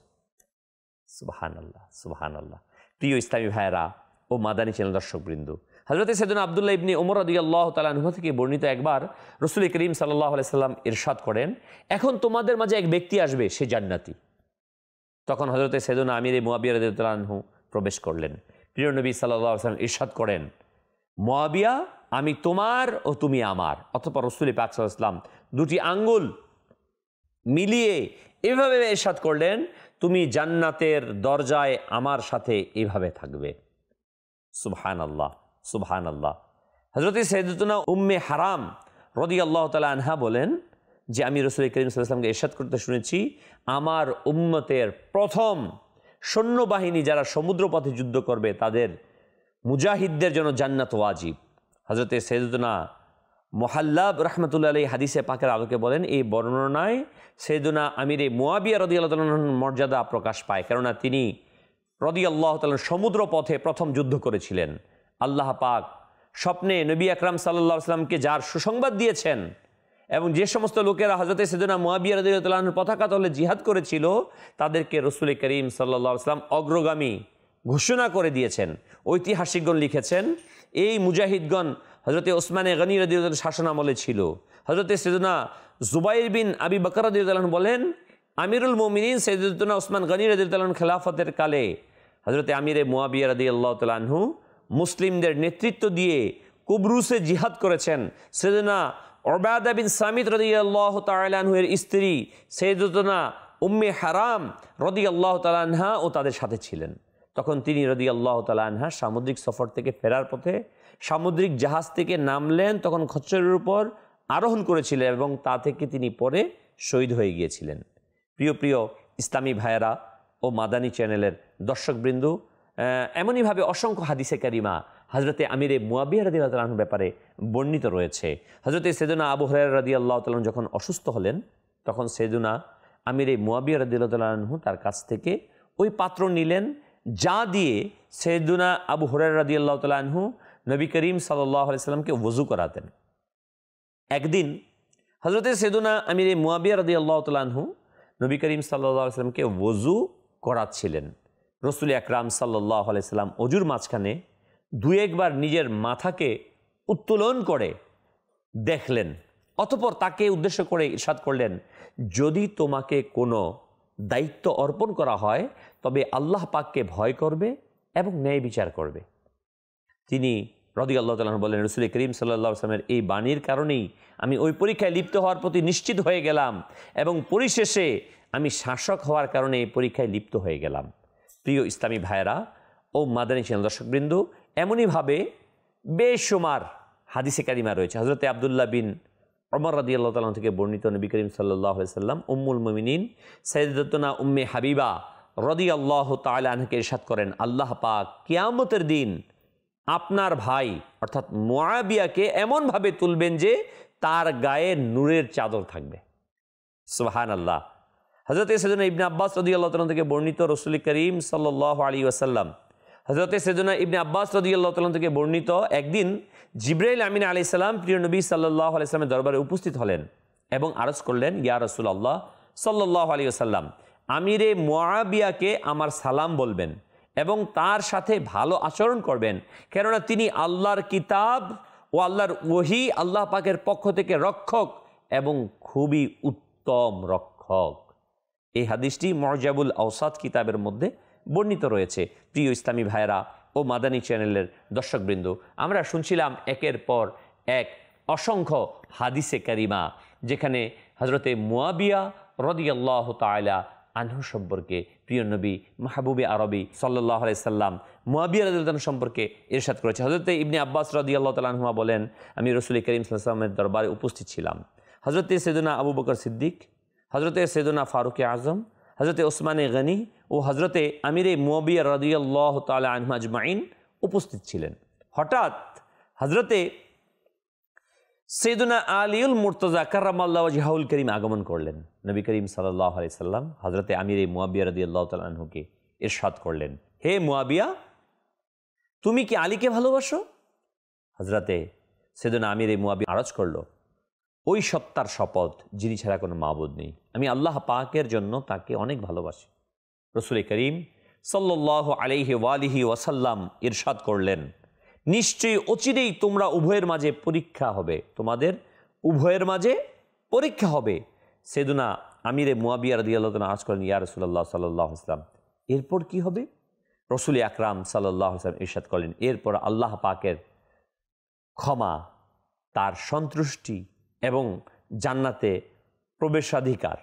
সুবহানাল্লাহ, সুবহানাল্লাহ। প্রিয় ইসলামী ভাইয়েরা ও মাদানী চ্যানেল দর্শকবৃন্দ, হযরত সাইয়্যিদুনা আব্দুল্লাহ ইবনে ওমর রাদিয়াল্লাহু তাআলা আনহু থেকে বর্ণিত একবার রাসূল করিম সাল্লাল্লাহু আলাইহি সাল্লাম ইরশাদ করেন, এখন তোমাদের মাঝে এক ব্যক্তি আসবে, সে জান্নাতি। তখন হযরত সাইয়্যিদুনা আমিরে মুয়াবিয়া রাদিয়াল্লাহু আনহু প্রবেশ করলেন। প্রিয় নবী সাল্লাল্লাহু আলাইহি সাল্লাম ইরশাদ করেন, মুয়াবিয়া, আমি তোমার ও তুমি আমার। অতঃপর রাসূল পাক সাল্লাল্লাহু আলাইহি সাল্লাম দুটি আঙ্গুল মিলিয়ে এভাবে ইরশাদ করলেন, তুমি জান্নাতের দরজায় আমার সাথে এভাবে থাকবে। সুবহানাল্লাহ, সুবহানাল্লাহ। হযরত সাইয়্যিদাতুনা উম্মে হারাম রাদিয়াল্লাহু তাআলা আনহা বলেন যে আমি রাসূল করিম সাল্লাল্লাহু আলাইহি ওয়াসাল্লামকে ইরশাদ করতে শুনেছি, আমার উম্মতের প্রথম সৈন্যবাহিনী যারা সমুদ্রপথে যুদ্ধ করবে তাদের মুজাহিদদের জন্য জান্নাত ওয়াজিব। হযরত সাইয়্যিদুনা মুহাল্লাব রাহমাতুল্লাহি আলাইহি হাদিসে পাকের আলোকে বলেন, এই বর্ণনায় সাইয়্যিদুনা আমিরে মুয়াবিয়া রাদিয়াল্লাহু তাআলার মর্যাদা প্রকাশ পায়, কেননা তিনি রাদিয়াল্লাহু তাআলা সমুদ্র পথে প্রথম যুদ্ধ করেছিলেন। আল্লাহ পাক স্বপ্নে নবী আকরাম সাল্লাল্লাহু আলাইহি ওয়াসাল্লামকে যার সুসংবাদ দিয়েছেন এবং যে সমস্ত লোকেরা হযরত সাইয়্যিদুনা মুয়াবিয়া রাদিয়াল্লাহু তাআলার পতাকা তলে জিহাদ করেছিল তাদেরকে রাসূল করিম সাল্লাল্লাহু আলাইহি ওয়াসাল্লাম অগ্রগামী ঘোষণা করে দিয়েছেন। ঐতিহাসিকগণ লিখেছেন, এই মুজাহিদগণ হযরত ওসমানে গনি রাদিয়াল্লাহু তাআলার শাসনামলে ছিল। হযরত সাইয়্যিদুনা জুবাইর বিন আবি বকর রাদিয়াল্লাহু তাআলা বলেন, আমিরুল মুমিনিন সাইয়্যিদুনা ওসমান গনি রাদিয়াল্লাহু তাআলার খেলাফতের কালে হযরত আমিরে মুয়াবিয়া রাদিয়াল্লাহু তাআলা আনহু মুসলিমদের নেতৃত্ব দিয়ে কুবরুসে জিহাদ করেছেন। সাইয়্যিদুনা উবাদা বিন সামিত রাদিয়াল্লাহু তাআলা আনহু এর স্ত্রী সাইয়্যিদাতুনা উম্মে হারাম রাদিয়াল্লাহু তাআলা আনহা ও তাদের সাথে ছিলেন। তখন তিনি রাদিয়াল্লাহু তাআলা আনহা সামুদ্রিক সফর থেকে ফেরার পথে সামুদ্রিক জাহাজ থেকে নামলেন, তখন খচ্চরের উপর আরোহণ করেছিলেন এবং তা থেকে তিনি পরে শহীদ হয়ে গিয়েছিলেন। প্রিয় প্রিয় ইসলামী ভাইয়েরা ও মাদানী চ্যানেলের দর্শকবৃন্দ, এমনইভাবে অসংখ্য হাদিসে কারিমা হযরতে আমিরে মুয়াবিয়া রাদিয়াল্লাহু তাআলা আনহুর ব্যাপারে বর্ণিত রয়েছে। হযরতে সাইয়্যিদুনা আবু হুরায়রা রাদিয়াল্লাহু তাআলা যখন অসুস্থ হলেন, তখন সাইয়্যিদুনা আমিরে মুয়াবিয়া রাদিয়াল্লাহু তাআলা আনহু তার কাছ থেকে ওই পাত্র নিলেন যা দিয়ে সাইয়্যিদুনা আবু হুরায়রা রাদিয়াল্লাহু তাআলা আনহু নবী করিম সাল্লাল্লাহু আলাইহি সাল্লামকে ওযু করাতেন। একদিন হজরতে সেদুনা আমির মুয়াবিয়া রাদিয়াল্লাহু তাআলা আনহু নবী করিম সাল্লাল্লাহু আলাইহি ওয়াসাল্লামকে ওযু করাচ্ছিলেন। রসুল আকরাম সাল্লাল্লাহু আলাইহি সাল্লাম অজুর মাঝখানে দুই একবার নিজের মাথাকে উত্তোলন করে দেখলেন, অতঃপর তাকে উদ্দেশ্য করে ইরশাদ করলেন, যদি তোমাকে কোনো দায়িত্ব অর্পণ করা হয় তবে আল্লাহ পাককে ভয় করবে এবং ন্যায় বিচার করবে। তিনি রাদিয়াল্লাহু তাআলা বলেন, রসুল করিম সাল্লাল্লাহু আলাইহি ওয়াসাল্লামের এই বাণীর কারণেই আমি ওই পরীক্ষায় লিপ্ত হওয়ার প্রতি নিশ্চিত হয়ে গেলাম এবং পরিশেষে আমি শাসক হওয়ার কারণে এই পরীক্ষায় লিপ্ত হয়ে গেলাম। প্রিয় ইসলামী ভাইয়েরা ও মাদানী চ্যানেল দর্শকবৃন্দ, এমনইভাবে বেশুমার হাদিসে কারিমা রয়েছে। হযরতে আব্দুল্লাহ বিন ওমর রাদিয়াল্লাহু তাআলা থেকে বর্ণিত, নবী করিম সাল্লাল্লাহু আলাইহি সাল্লাম উম্মুল মুমিনিন সাইয়্যিদাতুনা উম্মে হাবিবা রাদিয়াল্লাহু তাআলা আনহাকে ইরশাদ করেন, আল্লাহ পাক কিয়ামতের দিন আপনার ভাই অর্থাৎ মুআবিয়াকে এমনভাবে তুলবেন যে তার গায়ে নূরের চাদর থাকবে। সুবহানাল্লাহ। হযরত সাইয়্যিদুনা ইবনে আব্বাস রাদিয়াল্লাহু তাআলা থেকে বর্ণিত, রাসূল করিম সাল্লাল্লাহু আলাইহি ওয়াসাল্লাম হযরত সাইয়্যিদুনা ইবনে আব্বাস রাদিয়াল্লাহু তাআলা থেকে বর্ণিত, একদিন জিবরাইল আমিন আলাইহিস সালাম প্রিয় নবী সাল্লাল্লাহু আলাইহি ওয়াসাল্লামের দরবারে উপস্থিত হলেন এবং আরজ করলেন, ইয়া রাসূলুল্লাহ সাল্লাল্লাহু আলাইহি ওয়াসাল্লাম, আমিরে মুআবিয়াকে আমার সালাম বলবেন এবং তার সাথে ভালো আচরণ করবেন, কেননা তিনি আল্লাহর কিতাব ও আল্লাহর ওহী আল্লাহ পাকের পক্ষ থেকে রক্ষক এবং খুবই উত্তম রক্ষক। এই হাদিসটি মুজাবুল আওসাত কিতাবের মধ্যে বর্ণিত রয়েছে। প্রিয় ইসলামী ভাইয়েরা ও মাদানী চ্যানেলের দর্শকবৃন্দ, আমরা শুনছিলাম একের পর এক অসংখ্য হাদিসে কারিমা, যেখানে হযরতে মুআবিয়া রাদিয়াল্লাহু তাআলা আনহু সম্পর্কে প্রিয় নবী মাহবুবে আরবি সাল্লাল্লাহু আলাইহি সাল্লাম মুআবিয়া রাদিয়াল্লাহু আনহু সম্পর্কে ইরশাদ করেছে। হযরতে ইবনে আব্বাস রাদিয়াল্লাহু তাআলা আনহুমা বলেন, আমি রাসূল করিম সাল্লাল্লাহু আলাইহি ওয়াসাল্লামের দরবারে উপস্থিত ছিলাম। হযরতে সাইয়্যিদুনা আবু বকর সিদ্দিক, হযরতে সাইয়্যিদুনা ফারুক আজম, হযরতে ওসমানে গনি ও হযরতে আমিরে মুআবিয়া রাদিয়াল্লাহু তাআলা আনহু আজমাইন উপস্থিত ছিলেন। হঠাৎ হযরতে সাইয়্যিদুনা আলীউল মুর্তজা কাররামাল্লাহু ওয়াজহাহুল করিম আগমন করলেন। নবী করিম সাল্লাল্লাহু আলাইহি সাল্লাম হযরতে আমিরে মুআবিয়া রাদিয়াল্লাহু তাআলা আনহুকে ইরশাদ করলেন, হে মুআবিয়া, তুমি কি আলীকে ভালোবাসো? হযরতে সাইয়্যিদুনা আমিরে মুআবিয়া আরজ করল, ওই সত্তার শপথ যিনি ছাড়া কোনো মাবুদ নেই, আমি আল্লাহ পাকের জন্য তাকে অনেক ভালোবাসি। রাসূল করিম সাল্লাল্লাহু আলাইহি ওয়ালিহি ওয়াসাল্লাম ইরশাদ করলেন, নিশ্চয়ই অচিরেই তোমরা উভয়ের মাঝে পরীক্ষা হবে, তোমাদের উভয়ের মাঝে পরীক্ষা হবে। সাইয়্যিদুনা আমিরে মুআবিয়া রাদিয়াল্লাহু তাআলা আরজ করেন, ইয়া রাসূলুল্লাহ সাল্লাল্লাহু আলাইহি ওয়াসাল্লাম, এরপর কি হবে? রাসূল আকরাম সাল্লাল্লাহু আলাইহি ওয়াসাল্লাম ইরশাদ করলেন, এরপর আল্লাহ পাকের ক্ষমা, তার সন্তুষ্টি এবং জান্নাতে প্রবেশাধিকার।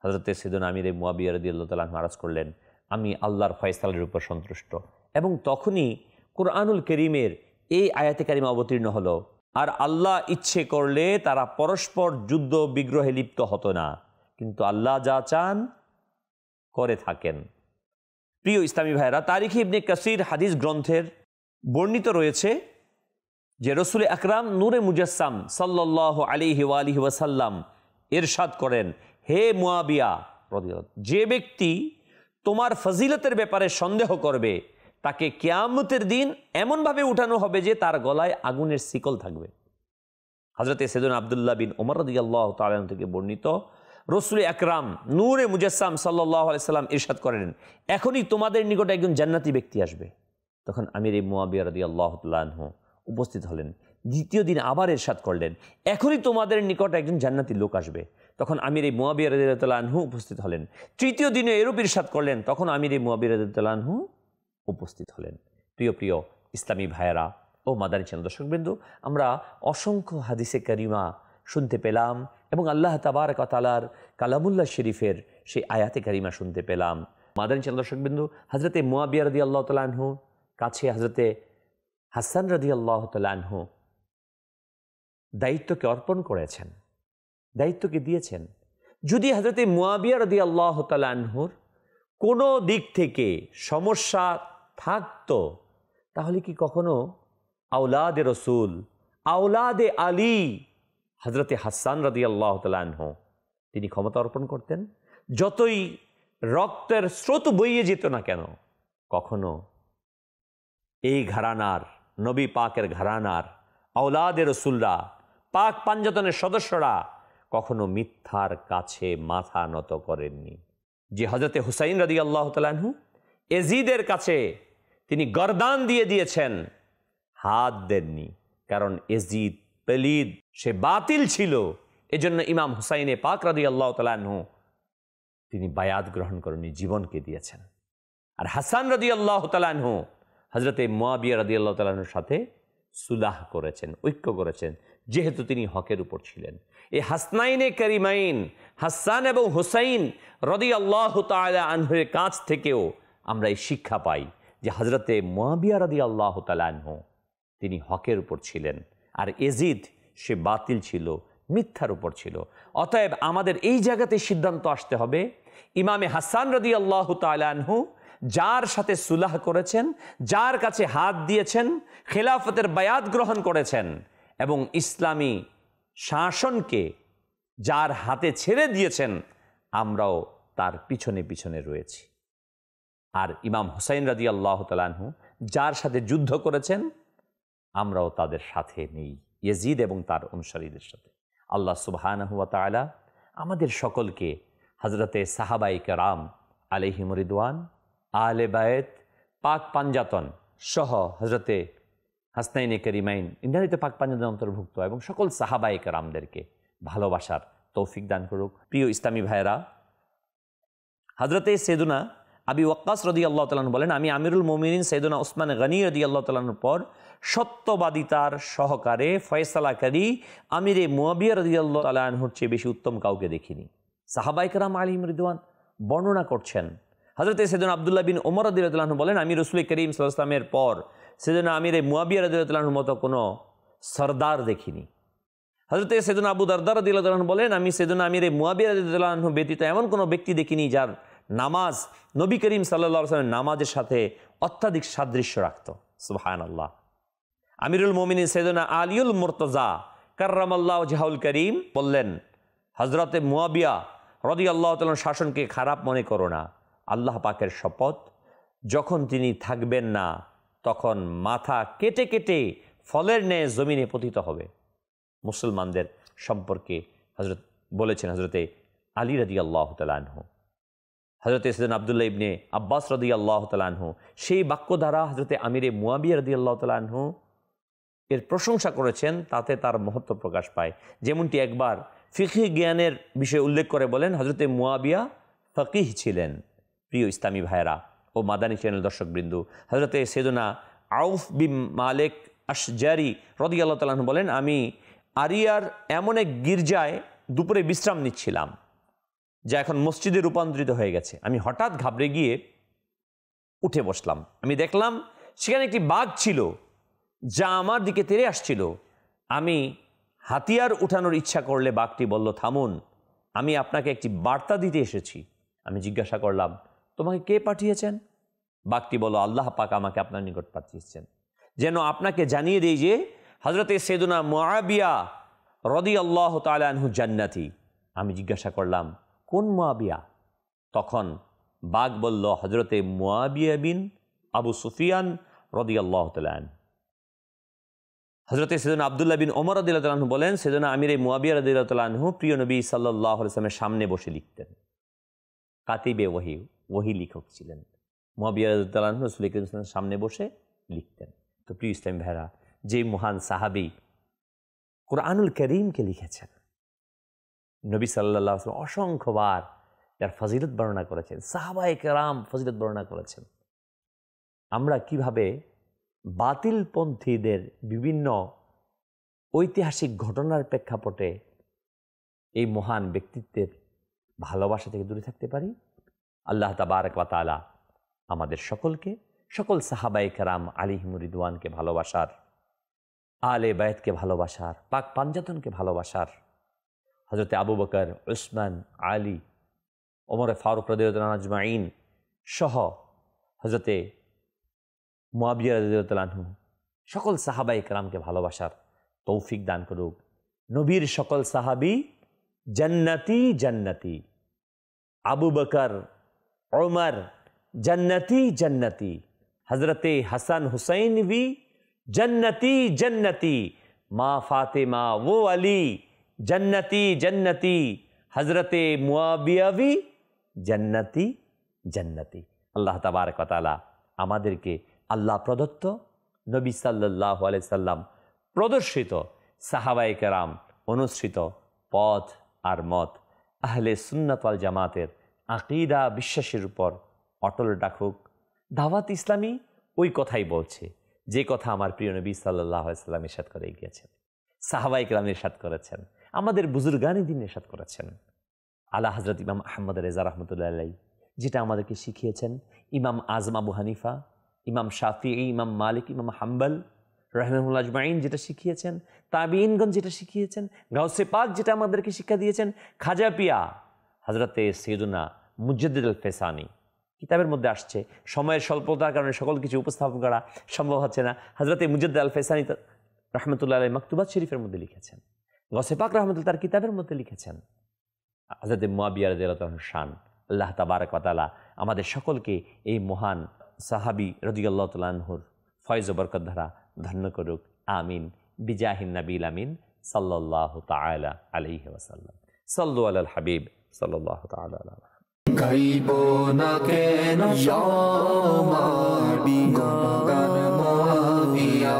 হযরতে সাইয়্যিদুনা আমিরে মুআবিয়া রাদিয়াল্লাহু তাআলা আরজ করলেন, আমি আল্লাহর ফয়সালার উপর সন্তুষ্ট। এবং তখনই কুরআনুল কারীমের এই আয়াতে কারিমা অবতীর্ণ হলো, আর আল্লাহ ইচ্ছে করলে তারা পরস্পর যুদ্ধ বিগ্রহে লিপ্ত হতো না, কিন্তু আল্লাহ যা চান করে থাকেন। প্রিয় ইসলামী ভাইরা, তারিখে ইবনে কাসির হাদিস গ্রন্থের বর্ণিত রয়েছে যে রাসূল আকরাম নূরে মুজাসসাম সাল্লাল্লাহু আলাইহি ওয়ালিহি ওয়াসাল্লাম ইরশাদ করেন, হে মুআবিয়া রাদিয়াল্লাহু, যে ব্যক্তি তোমার ফজিলতের ব্যাপারে সন্দেহ করবে তাকে কিয়ামতের দিন এমনভাবে উঠানো হবে যে তার গলায় আগুনের শিকল থাকবে। হযরতে সাইয়্যিদুনা আব্দুল্লাহ বিন ওমর রাদিয়াল্লাহু তাআলা থেকে বর্ণিত, রাসূল আকরাম নূরে মুজাসসাম সাল্লাল্লাহু আলাইহি সাল্লাম ইরশাদ করেন, এখনই তোমাদের নিকট একজন জান্নাতি ব্যক্তি আসবে। তখন আমির মুআবিয়া রাদিয়াল্লাহু তাআলা আনহু উপস্থিত হলেন। দ্বিতীয় দিন আবার ইরশাদ করলেন, এখনই তোমাদের নিকট একজন জান্নাতি লোক আসবে। তখন আমির মুআবিয়া রাদিয়াল্লাহু তাআলা আনহু উপস্থিত হলেন। তৃতীয় দিনে এরূপ ইরশাদ করলেন, তখন আমির মুআবিয়া রাদিয়াল্লাহু তাআলা আনহু উপস্থিত হলেন। প্রিয় প্রিয় ইসলামী ভাইয়েরা ও মাদানী চ্যানেল দর্শকবৃন্দ, আমরা অসংখ্য হাদিসে কারিমা শুনতে পেলাম এবং আল্লাহ তাবারক ওয়া তাআলার কালামুল্লাহ শরীফের সেই আয়াতে কারিমা শুনতে পেলাম। মাদানী চ্যানেল দর্শকবৃন্দ, হযরতে মুআবিয়া রাদিয়াল্লাহু তাআলা আনহু কাছে হযরতে হাসান রাদিয়াল্লাহু তাআলা আনহু দায়িত্বকে অর্পণ করেছেন, দায়িত্বকে দিয়েছেন। যদি হযরতে মুআবিয়া রাদিয়াল্লাহু তাআলা আনহুর কোনো দিক থেকে সমস্যা থাকতো, তাহলে কি কখনো আওলাদে রসুল, আওলাদে আলী হযরতে হাসান রাদিয়াল্লাহু তাআলা আনহু তিনি ক্ষমতা অর্পণ করতেন? যতই রক্তের স্রোত বইয়ে যেত না কেন, কখনো এই ঘরানার, নবী পাকের ঘরানার আওলাদে রসুলরা, পাক পাঞ্জাতনের সদস্যরা কখনো মিথ্যার কাছে মাথা নত করেননি। যে হজরতে হুসাইন রাদিয়াল্লাহু তাআলা আনহু এজিদের কাছে তিনি গর্দান দিয়ে দিয়েছেন, হাত দেননি, কারণ এজিদ পেলিদ, সে বাতিল ছিল। এজন্য ইমাম হুসাইনে পাক রাদিয়াল্লাহু তাআলা আনহু তিনি বায়াত গ্রহণ করেননি, জীবনকে দিয়েছেন। আর হাসান রাদিয়াল্লাহু তাআলা আনহু হযরতে মুয়াবিয়া রাদিয়াল্লাহু তাআলা আনহুর সাথে সুলাহ করেছেন, ঐক্য করেছেন, যেহেতু তিনি হকের উপর ছিলেন। এই হাসনাইনে কারিমাইন হাসান এবং হুসাইন রাদিয়াল্লাহু তাআলা আনহুর কাছ থেকেও আমরা এই শিক্ষা পাই যে হযরতে মুয়াবিয়া রাদিয়াল্লাহু তাআলা আনহু তিনি হকের উপর ছিলেন, আর এজিদ সে বাতিল ছিল, মিথ্যার উপর ছিল। অতএব আমাদের এই জায়গাতে সিদ্ধান্ত আসতে হবে, ইমামে হাসান রাদিয়াল্লাহু তাআলা আনহু যার সাথে সুলাহ করেছেন, যার কাছে হাত দিয়েছেন, খেলাফতের বায়াত গ্রহণ করেছেন এবং ইসলামী শাসনকে যার হাতে ছেড়ে দিয়েছেন, আমরাও তার পিছনে পিছনে রয়েছি। আর ইমাম হুসাইন রাদিয়াল্লাহু তাআলা আনহু যার সাথে যুদ্ধ করেছেন, আমরাও তাদের সাথে নেই, ইয়াজিদ এবং তার অনুসারীদের সাথে। আল্লাহ সুবহানাহু ওয়া তাআলা আমাদের সকলকে হযরতে সাহাবায়ে কেরাম আলাইহিমুর রিদওয়ান, আহলে বায়েত, পাক পাঞ্জাতন সহ হযরতে হাসনাইনে কারিমাইন ইন্দ্রানিত পাক পাঞ্জাতন অন্তর্ভুক্ত এবং সকল সাহাবায়ে কেরামদেরকে ভালোবাসার তৌফিক দান করুক। প্রিয় ইসলামী ভাইয়েরা, হযরতে সাইয়েদুনা আবি ওয়াক্কাস রাদিয়াল্লাহু তাআলা আনহু বলেন, আমি আমিরুল মুমিনিন সাইয়েদুনা উসমান গনি রাদিয়াল্লাহু তাআলা আনহুর পর সত্যবাদিতার সহকারে ফয়সালাকারী আমিরে মুয়াবিয়া রাদিয়াল্লাহু তাআলা আনহুর চেয়ে বেশি উত্তম কাউকে দেখিনি। সাহাবায়ে কেরাম আলাইহিম রিদওয়ান বর্ণনা করছেন, হযরতে সাইয়েদুনা আব্দুল্লাহ বিন ওমর রাদিয়াল্লাহু আনহু বলেন, আমি রাসূল করিম সাল্লাল্লাহু আলাইহি ওয়াসাল্লামের পর সাইয়েদুনা আমিরে মুয়াবিয়া রাদিয়াল্লাহু আনহুর মতো কোনো সরদার দেখিনি। হযরতে সাইয়েদুনা আবু দারদা রাদিয়াল্লাহু আনহু বলেন, আমি সাইয়েদুনা আমিরে মুয়াবিয়া রাদিয়াল্লাহু আনহু ব্যতীত এমন কোনো ব্যক্তি দেখিনি যার নামাজ নবী করিম সাল্লাল্লাহু আলাইহি ওয়াসাল্লামের নামাজের সাথে অত্যাধিক সাদৃশ্য রাখত। সুবহানাল্লাহ। আমিরুল মুমিনিন সাইয়েদুনা আলিউল মুরতজা কাররামাল্লাহু ওয়াজহাহুল করিম বললেন, হযরতে মুয়াবিয়া রাদিয়াল্লাহু তাআলার শাসনকে খারাপ মনে করো না। আল্লাহ পাকের শপথ, যখন তিনি থাকবেন না তখন মাথা কেটে কেটে ফলের ন্যায় জমিনে পতিত হবে। মুসলমানদের সম্পর্কে হযরত বলেছেন হযরতে আলী রাদিয়াল্লাহু তাআলা আনহু। হযরতে সাইয়েদনা আব্দুল্লাহ ইবনে আব্বাস রাদিয়াল্লাহু তাআলা আনহু সেই বাক্য দ্বারা হযরতে আমিরে মুয়াবিয়া রাদিয়াল্লাহু তাআলা আনহু এর প্রশংসা করেছেন, তাতে তার মহত্ব প্রকাশ পায়। যেমনটি একবার ফিকহি জ্ঞানের বিষয়ে উল্লেখ করে বলেন, হযরতে মুয়াবিয়া ফকিহ ছিলেন। প্রিয় ইসলামী ভাইয়েরা ও মাদানী চ্যানেল দর্শকবৃন্দু, হযরতে সাইয়েদনা আউফ বিন মালিক আশজারি রাদিয়াল্লাহু তাআলা আনহু বলেন, আমি আরিয়ার এমন এক গির্জায় দুপুরে বিশ্রাম নিচ্ছিলাম, যা এখন মসজিদে রূপান্তরিত হয়ে গেছে। আমি হঠাৎ ঘাবড়ে গিয়ে উঠে বসলাম। আমি দেখলাম সেখানে একটি বাঘ ছিল, যা আমার দিকে তেড়ে আসছিল। আমি হাতিয়ার উঠানোর ইচ্ছা করলে বাঘটি বলল, থামুন, আমি আপনাকে একটি বার্তা দিতে এসেছি। আমি জিজ্ঞাসা করলাম, তোমাকে কে পাঠিয়েছেন? বাঘটি বলল, আল্লাহ পাক আমাকে আপনার নিকট পাঠিয়েছেন, যেন আপনাকে জানিয়ে দেই যে হযরতে সাইয়েদুনা মুয়াবিয়া রাদিয়াল্লাহু তাআলা আনহু জান্নাতি। আমি জিজ্ঞাসা করলাম, কোন মুয়াবিয়া? তখন বাঘ বলল, হযরতে মুয়াবিয়া বিন আবু সুফিয়ান রাদিয়াল্লাহু তাআলা আনহু। হযরতে সাইয়েদুনা আব্দুল্লাহ বিন ওমর রাদিয়াল্লাহু তাআলা আনহু বলেন, সাইয়েদুনা আমিরে মুয়াবিয়া রাদিয়াল্লাহু তাআলা আনহু প্রিয় নবী সাল্লাল্লাহু আলাইহি ওয়াসাল্লামের সামনে বসে লিখতেন। কাতিবে ওহী লিখক ছিলেন। মুয়াবিয়া রাদিয়াল্লাহু তাআলা আনহু রাসূল করিম সাল্লাল্লাহু আলাইহি ওয়াসাল্লামের সামনে বসে লিখতেন। তো প্রিয় ইসলামী ভাইরা, যে মহান সাহাবী কুরআনুল কারীমকে লিখেছেন, নবী সাল্লাল্লাহু আলাইহি ওয়াসাল্লাম অসংখ্যবার যার ফজিলত বর্ণনা করেছেন, সাহাবায়ে কেরাম ফজিলত বর্ণনা করেছেন। আমরা কিভাবে বাতিলপন্থীদের বিভিন্ন ঐতিহাসিক ঘটনার প্রেক্ষাপটে এই মহান ব্যক্তিত্বের ভালোবাসা থেকে দূরে থাকতে পারি? আল্লাহ তাবারক ওয়া তাআলা আমাদের সকলকে, সকল সাহাবায়ে কেরাম আলাইহিমুর রিদওয়ানকে ভালোবাসার, আলে বায়েতকে ভালোবাসার, পাক পাঞ্জাতনকে ভালোবাসার, হযরতে আবু বকর, উসমান, আলী, ওমর ফারুক রাদিয়াল্লাহু আনহু আজমাইন সহ হযরতে মুয়াবিয়া রাদিয়াল্লাহু আনহু সকল সাহাবায়ে কেরামকে ভালোবাসার তৌফিক দান করুক। নবীর সকল সাহাবী জান্নাতি জান্নাতি, আবু বকর, ওমর জান্নাতি জান্নাতি, হযরতে হাসান হুসাইন ভি জান্নাতি জান্নাতি, মা ফাতেমা ও আলী জান্নাতি জান্নাতি, হজরতে মুয়াবিয়াবি জান্নাতি জান্নাতি। আল্লাহ তাবারক ওয়া তাআলা আমাদেরকে আল্লাহ প্রদত্ত, নবী সাল্লাল্লাহু আলাইহি সাল্লাম প্রদর্শিত, সাহাবায়ে কেরাম অনুসৃত পথ আর মত আহলে সুন্নাত ওয়াল জামাতের আকীদা বিশ্বাসের উপর অটল রাখুক। দাওয়াত ইসলামী ওই কথাই বলছে যে কথা আমার প্রিয় নবী সাল্লাল্লাহু আলাইহি সাল্লাম ইরশাদ করে গিয়েছেন, সাহাবায়ে কেরাম ইরশাদ করেছেন, আমাদের বুজুর্গানে দিন ইরশাদ করেছেন। আলা হযরত ইমাম আহমদ রেজা রাহমাতুল্লাহি আলাইহি যেটা আমাদেরকে শিখিয়েছেন, ইমাম আজম আবু হানিফা, ইমাম শাফিঈ, ইমাম মালিক, ইমাম হাম্বল রাহিমাহুল্লাহ আজমাইন যেটা শিখিয়েছেন, তাবিঈনগণ যেটা শিখিয়েছেন, গাউসে পাক যেটা আমাদেরকে শিক্ষা দিয়েছেন, খাজা পিয়া হযরতে সৈয়দুনা মুজাদ্দিদ আল ফেসানি কিতাবের মধ্যে আসছে, সময়ের স্বল্পতার কারণে সকল কিছু উপস্থাপন করা সম্ভব হচ্ছে না। হযরতে মুজাদ্দিদ আল ফেসানি রাহমাতুল্লাহি আলাইহি মাকতুবাত শরীফের মধ্যে লিখেছেন, গাউসে পাক রাহমাতুল্লাহ তার কিতাবের মধ্যে লিখেছেন। হযরতে মুয়াবিয়া রাদিয়াল্লাহু আনহু শান। আল্লাহ তাবারক ওয়া তাআলা আমাদের সকলকে এই মহান সাহাবী রাদিয়াল্লাহু তাআলা আনহুর ফয়েজ ও বরকত ধারা ধন্য করুক। আমিন বিজাহিন নবীল আমিন সাল্লাল্লাহু তাআলা আলাইহি ওয়াসাল্লাম। সাল্লু আলাল হাবিব সাল্লাল্লাহু তাআলা আলাইহি। গাইব না কেন আমার গুণগান মুআবিয়া